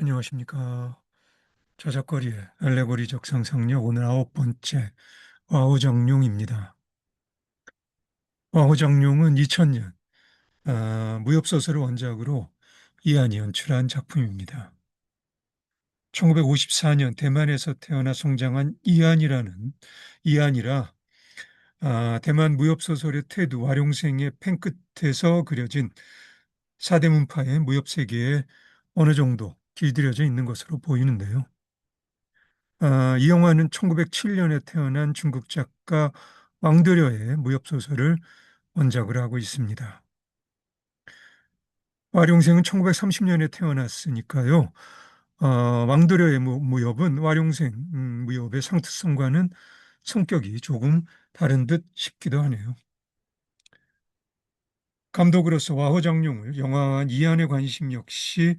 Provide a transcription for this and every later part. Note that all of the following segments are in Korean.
안녕하십니까. 저작거리의 알레고리적 상상력 오늘 9번째 와우정룡입니다. 와우정룡은 2000년 무협소설을 원작으로 이한이 연출한 작품입니다. 1954년 대만에서 태어나 성장한 이한이라 대만 무협소설의 태두 와룡생의 펜 끝에서 그려진 사대문파의 무협세계에 어느 정도 길들여져 있는 것으로 보이는데요. 이 영화는 1907년에 태어난 중국 작가 왕드려의 무협소설을 원작으로 하고 있습니다. 와룡생은 1930년에 태어났으니까요. 왕드려의 무협은 와룡생 무협의 상투성과는 성격이 조금 다른 듯 싶기도 하네요. 감독으로서 와호장룡을 영화한 이안의 관심 역시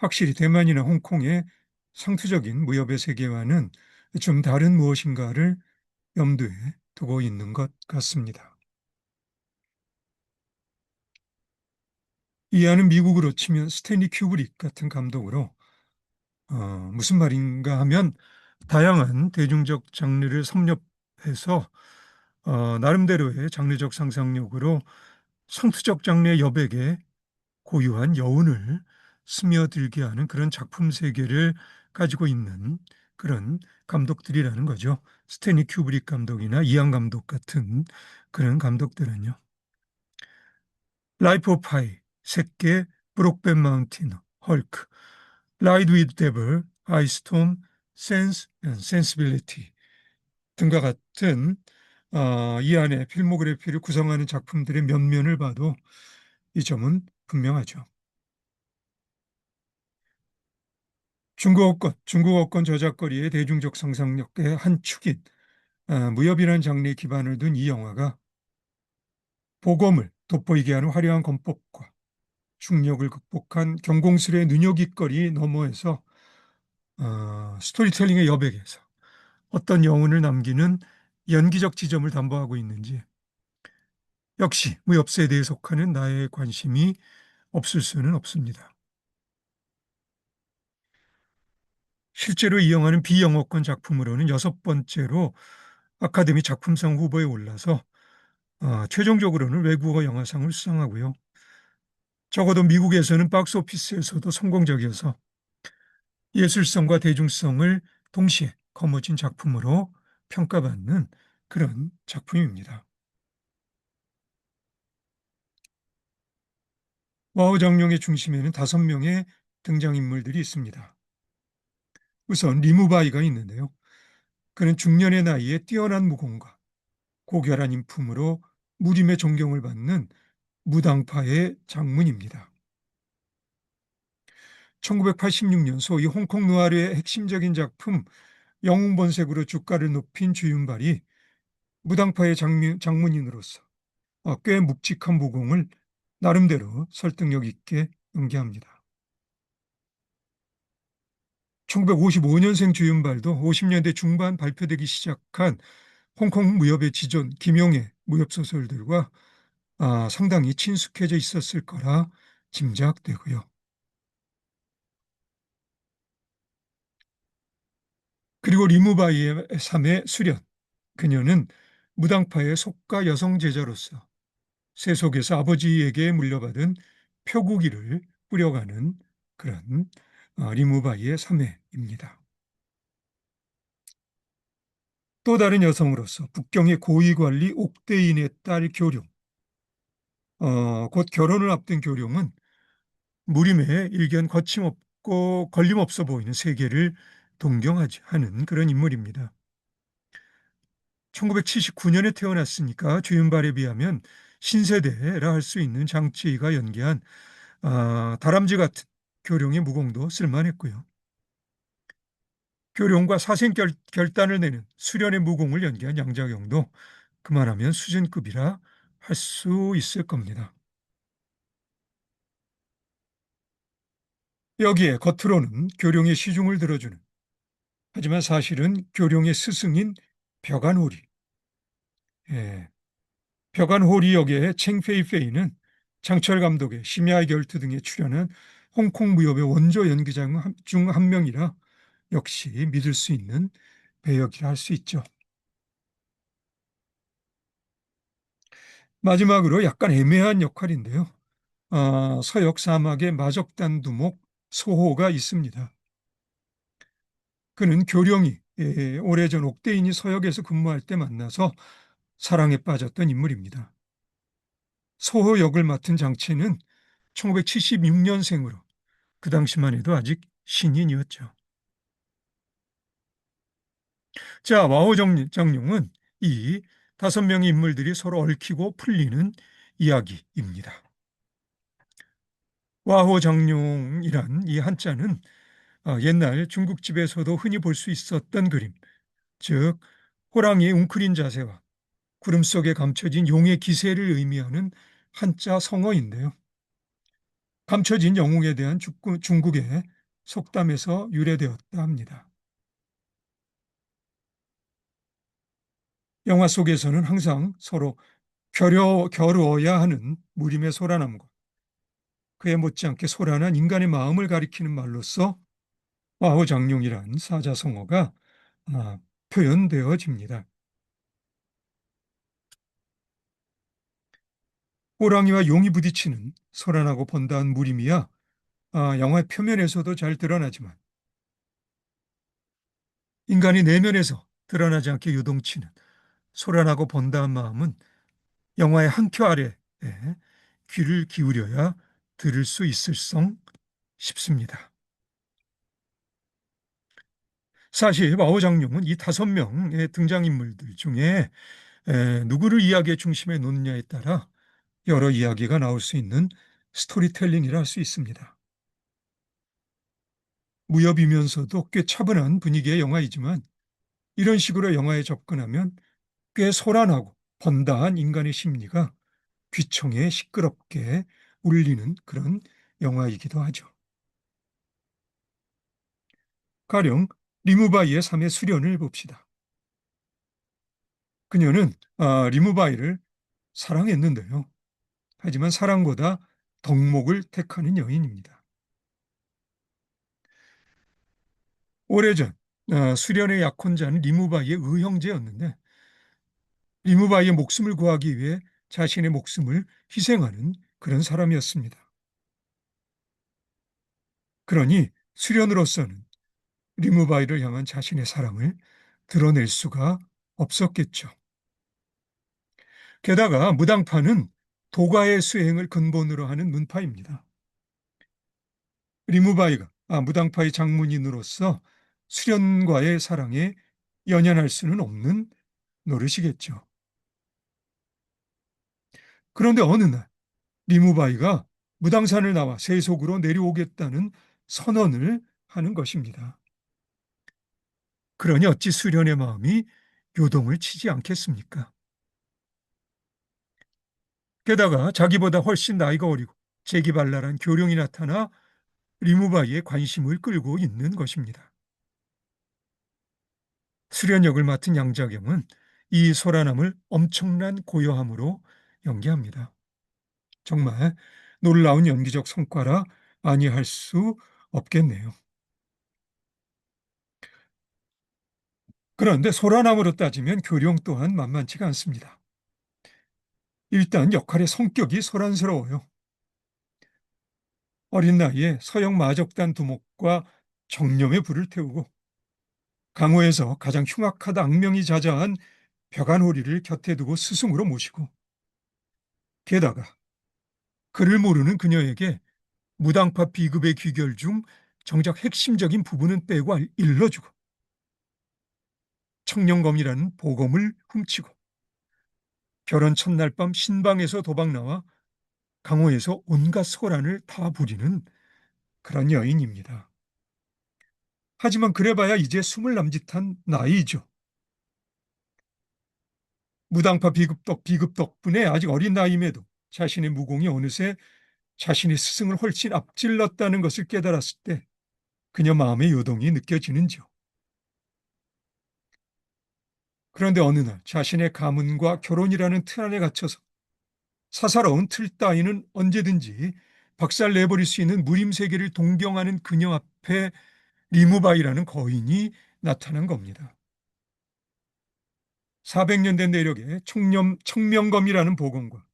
확실히 대만이나 홍콩의 상투적인 무협의 세계와는 좀 다른 무엇인가를 염두에 두고 있는 것 같습니다. 이안은 미국으로 치면 스탠리 큐브릭 같은 감독으로 무슨 말인가 하면 다양한 대중적 장르를 섭렵해서 나름대로의 장르적 상상력으로 성투적 장르의 여백에 고유한 여운을 스며들게 하는 그런 작품 세계를 가지고 있는 그런 감독들이라는 거죠. 스탠리 큐브릭 감독이나 이안 감독 같은 그런 감독들은요. 라이프 오브 파이, 새끼, 브록벤 마운틴, 헐크, 라이드 위드 데블, 아이스톰, 센스 앤 센시빌리티 등과 같은 이 안에 필모그래피를 구성하는 작품들의 면면을 봐도 이 점은 분명하죠. 중국어권 저작거리의 대중적 상상력의 한 축인 무협이라는 장르에 기반을 둔 이 영화가 복음을 돋보이게 하는 화려한 건법과 중력을 극복한 경공술의 눈요깃거리 너머에서 스토리텔링의 여백에서 어떤 여운을 남기는 연기적 지점을 담보하고 있는지 역시 무협세대에 속하는 나의 관심이 없을 수는 없습니다. 실제로 이 영화는 비영어권 작품으로는 6번째로 아카데미 작품상 후보에 올라서 최종적으로는 외국어 영화상을 수상하고요. 적어도 미국에서는 박스오피스에서도 성공적이어서 예술성과 대중성을 동시에 거머쥔 작품으로 평가받는 그런 작품입니다. 와우 장룡의 중심에는 5명의 등장인물들이 있습니다. 우선 리무바이가 있는데요. 그는 중년의 나이에 뛰어난 무공과 고결한 인품으로 무림의 존경을 받는 무당파의 장문입니다. 1986년 소위 홍콩 누아르의 핵심적인 작품 영웅본색으로 주가를 높인 주윤발이 무당파의 장문인으로서 꽤 묵직한 무공을 나름대로 설득력 있게 연기합니다. 1955년생 주윤발도 50년대 중반 발표되기 시작한 홍콩 무협의 지존 김용의 무협소설들과 상당히 친숙해져 있었을 거라 짐작되고요. 그리고 리무바이의 삶의 수련. 그녀는 무당파의 속가 여성 제자로서 세속에서 아버지에게 물려받은 표구기를 뿌려가는 그런 리무바이의 삶입니다. 또 다른 여성으로서 북경의 고위관리 옥대인의 딸 교룡, 곧 결혼을 앞둔 교룡은 무림의 일견 거침없고 걸림없어 보이는 세계를 동경하지 하는 그런 인물입니다. 1979년에 태어났으니까 주윤발에 비하면 신세대라 할 수 있는 장치가 연기한 다람쥐 같은 교룡의 무공도 쓸만했고요. 교룡과 사생 결단을 내는 수련의 무공을 연기한 양자경도 그만하면 수준급이라 할 수 있을 겁니다. 여기에 겉으로는 교룡의 시중을 들어주는 하지만 사실은 교룡의 스승인 벽안홀이 예, 벽안홀이 역의 챙페이페이는 장철 감독의 심야의 결투 등에 출연한 홍콩 무협의 원조 연기자 중 한 명이라 역시 믿을 수 있는 배역이라 할 수 있죠. 마지막으로 약간 애매한 역할인데요. 서역 사막의 마적단 두목 소호가 있습니다. 그는 교령이 오래전 옥대인이 서역에서 근무할 때 만나서 사랑에 빠졌던 인물입니다. 소호 역을 맡은 장치는 1976년생으로 그 당시만 해도 아직 신인이었죠. 자, 와호 정룡은 이 5명의 인물들이 서로 얽히고 풀리는 이야기입니다. 와호 정룡이란 이 한자는 옛날 중국집에서도 흔히 볼 수 있었던 그림, 즉 호랑이의 웅크린 자세와 구름 속에 감춰진 용의 기세를 의미하는 한자 성어인데요. 감춰진 영웅에 대한 중국의 속담에서 유래되었다 합니다. 영화 속에서는 항상 서로 겨루어야 하는 무림의 소란함과 그에 못지않게 소란한 인간의 마음을 가리키는 말로서 와호장룡이란 사자성어가 표현되어집니다. 호랑이와 용이 부딪히는 소란하고 번다한 무림이야 영화의 표면에서도 잘 드러나지만 인간이 내면에서 드러나지 않게 요동치는 소란하고 번다한 마음은 영화의 한 큐 아래에 귀를 기울여야 들을 수 있을성 싶습니다. 사실 마오장룡은 이 5명의 등장인물들 중에 누구를 이야기의 중심에 놓느냐에 따라 여러 이야기가 나올 수 있는 스토리텔링이라 할 수 있습니다. 무협이면서도 꽤 차분한 분위기의 영화이지만 이런 식으로 영화에 접근하면 꽤 소란하고 번다한 인간의 심리가 귀청에 시끄럽게 울리는 그런 영화이기도 하죠. 가령 리무바이의 삶의 수련을 봅시다. 그녀는 리무바이를 사랑했는데요. 하지만 사랑보다 덕목을 택하는 여인입니다. 오래전 수련의 약혼자는 리무바이의 의형제였는데 리무바이의 목숨을 구하기 위해 자신의 목숨을 희생하는 그런 사람이었습니다. 그러니 수련으로서는 리무바이를 향한 자신의 사랑을 드러낼 수가 없었겠죠. 게다가 무당파는 도가의 수행을 근본으로 하는 문파입니다. 리무바이가 무당파의 장문인으로서 수련과의 사랑에 연연할 수는 없는 노릇이겠죠. 그런데 어느 날 리무바이가 무당산을 나와 세속으로 내려오겠다는 선언을 하는 것입니다. 그러니 어찌 수련의 마음이 요동을 치지 않겠습니까? 게다가 자기보다 훨씬 나이가 어리고 재기발랄한 교룡이 나타나 리무바이의 관심을 끌고 있는 것입니다. 수련역을 맡은 양자경은 이 소란함을 엄청난 고요함으로 연기합니다. 정말 놀라운 연기적 성과라 아니할 수 없겠네요. 그런데 소란함으로 따지면 교룡 또한 만만치가 않습니다. 일단 역할의 성격이 소란스러워요. 어린 나이에 서역 마적단 두목과 정념의 불을 태우고 강호에서 가장 흉악하다 악명이 자자한 벽안호리를 곁에 두고 스승으로 모시고 게다가 그를 모르는 그녀에게 무당파 비급의 귀결 중 정작 핵심적인 부분은 빼고 일러주고 청령검이라는 보검을 훔치고 결혼 첫날 밤 신방에서 도박 나와 강호에서 온갖 소란을 다 부리는 그런 여인입니다. 하지만 그래봐야 이제 20 남짓한 나이죠. 무당파 비급 덕분에 아직 어린 나이임에도 자신의 무공이 어느새 자신의 스승을 훨씬 앞질렀다는 것을 깨달았을 때 그녀 마음의 요동이 느껴지는지요. 그런데 어느 날 자신의 가문과 결혼이라는 틀 안에 갇혀서 사사로운 틀 따위는 언제든지 박살 내버릴 수 있는 무림 세계를 동경하는 그녀 앞에 리무바이라는 거인이 나타난 겁니다. 400년 된 내력의 청명검이라는 보검과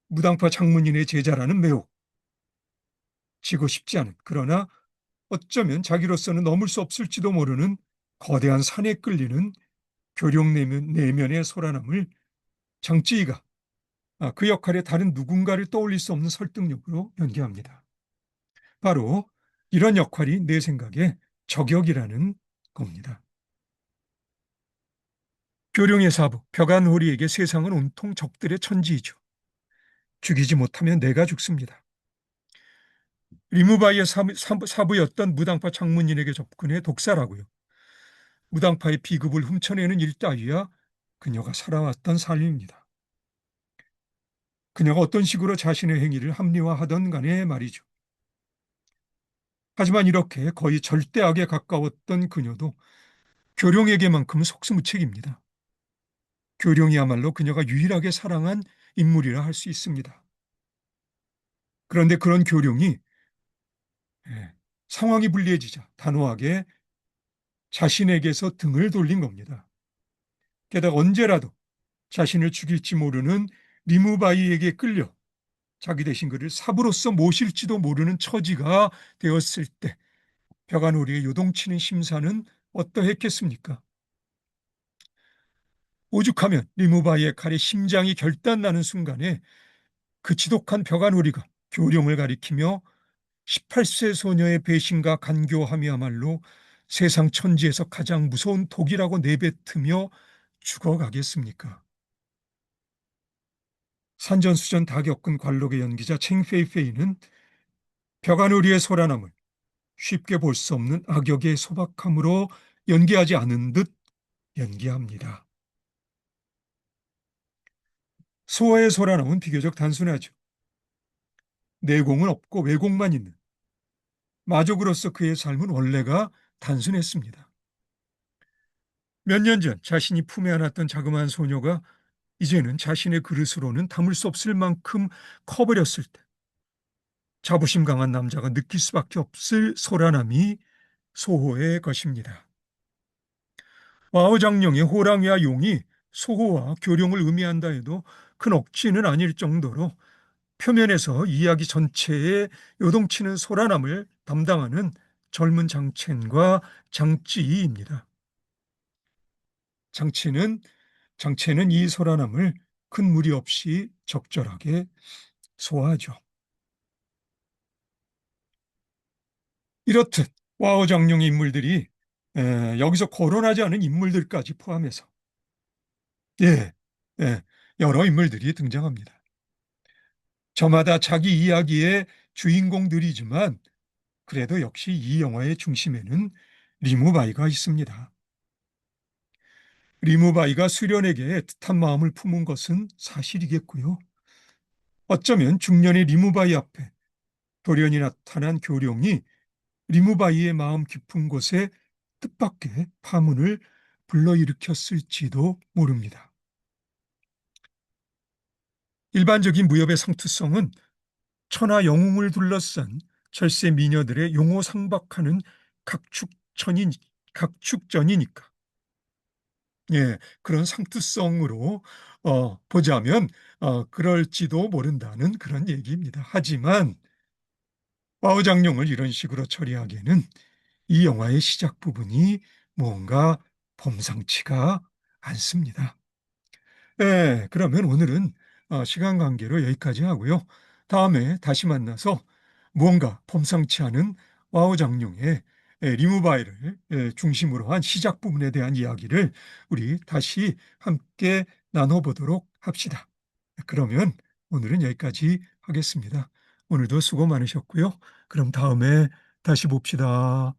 무당파 장문인의 제자라는 매혹, 지고 싶지 않은, 그러나 어쩌면 자기로서는 넘을 수 없을지도 모르는 거대한 산에 끌리는 교룡 내면의 소란함을 장찌이가 그 역할에 다른 누군가를 떠올릴 수 없는 설득력으로 연기합니다. 바로 이런 역할이 내 생각에 저격이라는 겁니다. 교룡의 사부, 벽안호리에게 세상은 온통 적들의 천지이죠. 죽이지 못하면 내가 죽습니다. 리무바이의 사부였던 무당파 장문인에게 접근해 독살하고요. 무당파의 비급을 훔쳐내는 일 따위야 그녀가 살아왔던 삶입니다. 그녀가 어떤 식으로 자신의 행위를 합리화하던 간에 말이죠. 하지만 이렇게 거의 절대악에 가까웠던 그녀도 교룡에게만큼은 속수무책입니다. 교룡이야말로 그녀가 유일하게 사랑한 인물이라 할 수 있습니다. 그런데 그런 교룡이 상황이 불리해지자 단호하게 자신에게서 등을 돌린 겁니다. 게다가 언제라도 자신을 죽일지 모르는 리무바이에게 끌려 자기 대신 그를 사부로서 모실지도 모르는 처지가 되었을 때 벽안오리의 요동치는 심사는 어떠했겠습니까? 오죽하면 리무바이의 칼에 심장이 결단나는 순간에 그 지독한 벽안오리가 교룡을 가리키며 18세 소녀의 배신과 간교함이야말로 세상 천지에서 가장 무서운 독이라고 내뱉으며 죽어가겠습니까? 산전수전 다 겪은 관록의 연기자 챙페이페이는 벽안우리의 소란함을 쉽게 볼 수 없는 악역의 소박함으로 연기하지 않은 듯 연기합니다. 소아의 소란함은 비교적 단순하죠. 내공은 없고 왜곡만 있는 마족으로서 그의 삶은 원래가 단순했습니다. 몇 년 전 자신이 품에 안았던 자그마한 소녀가 이제는 자신의 그릇으로는 담을 수 없을 만큼 커버렸을 때 자부심 강한 남자가 느낄 수밖에 없을 소란함이 소호의 것입니다. 와우 장룡의 호랑이와 용이 소호와 교룡을 의미한다 해도 큰 억지는 아닐 정도로 표면에서 이야기 전체에 요동치는 소란함을 담당하는 젊은 장첸과 장찌입니다. 장첸은 이 소란함을 큰 무리 없이 적절하게 소화하죠. 이렇듯 와우 장룡의 인물들이 여기서 거론하지 않은 인물들까지 포함해서 예, 예, 여러 인물들이 등장합니다. 저마다 자기 이야기의 주인공들이지만 그래도 역시 이 영화의 중심에는 리무바이가 있습니다. 리무바이가 수련에게 애틋한 마음을 품은 것은 사실이겠고요. 어쩌면 중년의 리무바이 앞에 돌연히 나타난 교룡이 리무바이의 마음 깊은 곳에 뜻밖의 파문을 불러일으켰을지도 모릅니다. 일반적인 무협의 상투성은 천하 영웅을 둘러싼 절세 미녀들의 용호상박하는 각축전이니까. 예, 그런 상투성으로 보자면 그럴지도 모른다는 그런 얘기입니다. 하지만 와우장룡을 이런 식으로 처리하기에는 이 영화의 시작 부분이 뭔가 범상치가 않습니다. 네, 그러면 오늘은 시간 관계로 여기까지 하고요. 다음에 다시 만나서 무언가 범상치 않은 와우 장룡의 리무바이를 중심으로 한 시작 부분에 대한 이야기를 우리 다시 함께 나눠보도록 합시다. 그러면 오늘은 여기까지 하겠습니다. 오늘도 수고 많으셨고요. 그럼 다음에 다시 봅시다.